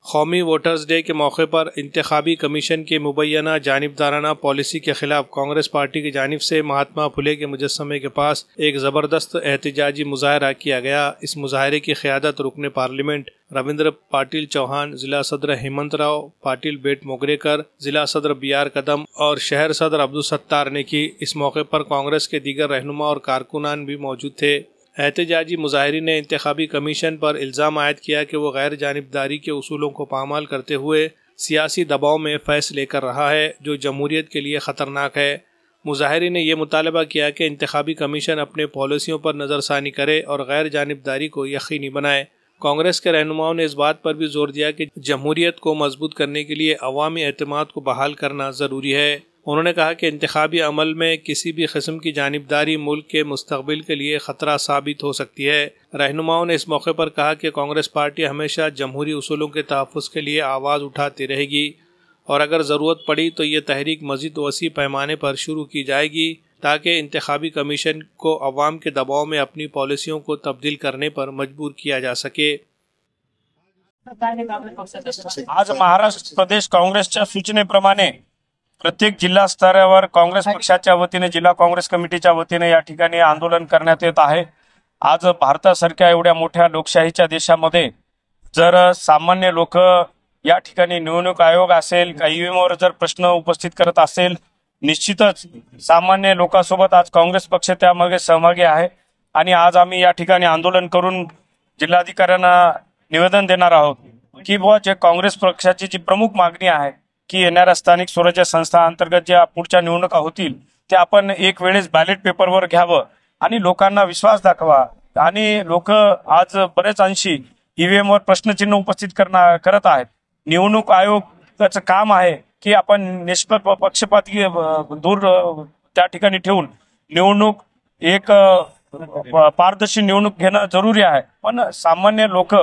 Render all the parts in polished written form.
कौमी voters day के मौके पर इंतखाबी commission की मुबैना जानिबदाराना पॉलिसी के खिलाफ कांग्रेस पार्टी की जानिब से महात्मा फुले के मुजस्समे के पास एक ज़बरदस्त एहतजाजी मुजाहरा किया गया। इस मुजाहरे की क़ियादत रुकने पार्लियामेंट रविंद्र पाटिल चौहान, जिला सदर हेमंत राव पाटिल बेट मोगरेकर, जिला सदर BR कदम और शहर सदर अब्दुल सत्तार ने की। इस मौके पर कांग्रेस के दीगर रहनुमा और कारकुनान भी मौजूद थे। एहतजाजी मुजाहिरीन ने इंतखाबी कमीशन पर इल्ज़ाम आयद किया कि वो गैर जानिबदारी के उसूलों को पामाल करते हुए सियासी दबाव में फैसले कर रहा है जो जमहूरियत के लिए ख़तरनाक है। मुजाहिरीन ने यह मुतालबा किया कि इंतखाबी कमीशन अपने पॉलिसियों पर नज़रसानी करे और गैर जानिबदारी को यकीनी बनाए। कांग्रेस के रहनुमाओं ने इस बात पर भी जोर दिया कि जमहूरियत को मजबूत करने के लिए अवामी एतमाद को बहाल करना ज़रूरी है। उन्होंने कहा कि इंतखाबी अमल में किसी भी किस्म की जानिबदारी मुल्क के मुस्तकबिल के लिए ख़तरा साबित हो सकती है। रहनुमाओं ने इस मौके पर कहा कि कांग्रेस पार्टी हमेशा जमहूरी उसूलों के तहफ़्फ़ुज़ के लिए आवाज़ उठाती रहेगी और अगर ज़रूरत पड़ी तो ये तहरीक मज़ीद वसी पैमाने पर शुरू की जाएगी ताकि इंतखाबी कमीशन को अवाम के दबाव में अपनी पॉलिसियों को तब्दील करने पर मजबूर किया जा सके। आज महाराष्ट्र प्रदेश काँग्रेसच्या सूचनेप्रमाणे प्रत्येक जिल्हा स्तरावर काँग्रेस पक्षाच्या वतीने, जिल्हा काँग्रेस कमिटीच्या वतीने या ठिकाणी आंदोलन करण्यात येत आहे। आज भारतासारख्या एवढ्या मोठ्या लोकशाहीच्या देशामध्ये जर सामान्य लोक या ठिकाणी निवडणूक आयोग असेल का ईव्हीएमवर जर प्रश्न उपस्थित करत असेल, निश्चितच सामान्य लोकांसोबत आज काँग्रेस पक्ष त्यामध्ये सहभागी आहे आणि आज आम्ही या ठिकाणी आंदोलन करून जिल्हाधिकाऱ्यांना निवेदन देणार आहोत की बुवा जे काँग्रेस पक्षाची जी प्रमुख मागणी आहे की येणाऱ्या स्थानिक स्वराज्य संस्था अंतर्गत ज्या पुढच्या निवडणुका होतील ते आपण एक वेळेस बॅलेट पेपरवर घ्यावं आणि लोकांना विश्वास दाखवा। आणि लोक आज बरेच अंशी ईव्हीएमवर प्रश्नचिन्ह उपस्थित करत आहेत। निवडणूक आयोगाचं काम आहे की आपण निष्पक्ष पक्षपाती दूर त्या ठिकाणी ठेवून निवडणूक एक पारदर्शी निवडणूक घेणं जरुरी आहे। पण सामान्य लोक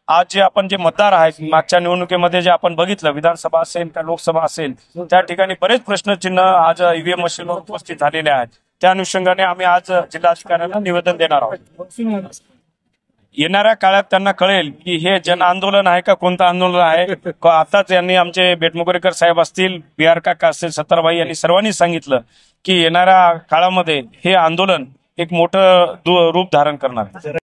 आज जे आपण जे मतदार आहेत, मागच्या निवडणुकीमध्ये जे आपण बघितलं विधानसभा असेल का लोकसभा असेल त्या ठिकाणी बरेच प्रश्नचिन्ह आज ईव्हीएम मशीनवर उपस्थित झालेले आहेत। त्या अनुषंगाने आम्ही आज जिल्हाधिकाऱ्यांना निवेदन देणार आहोत। येणाऱ्या काळात त्यांना कळेल की हे जन आंदोलन आहे का कोणतं आंदोलन आहे। आताच यांनी आमचे बेटमोगरेकर साहेब असतील, BR काका असतील, सत्तारबाई यांनी सर्वांनी सांगितलं की येणाऱ्या काळामध्ये हे आंदोलन एक मोठं रूप धारण करणार आहे।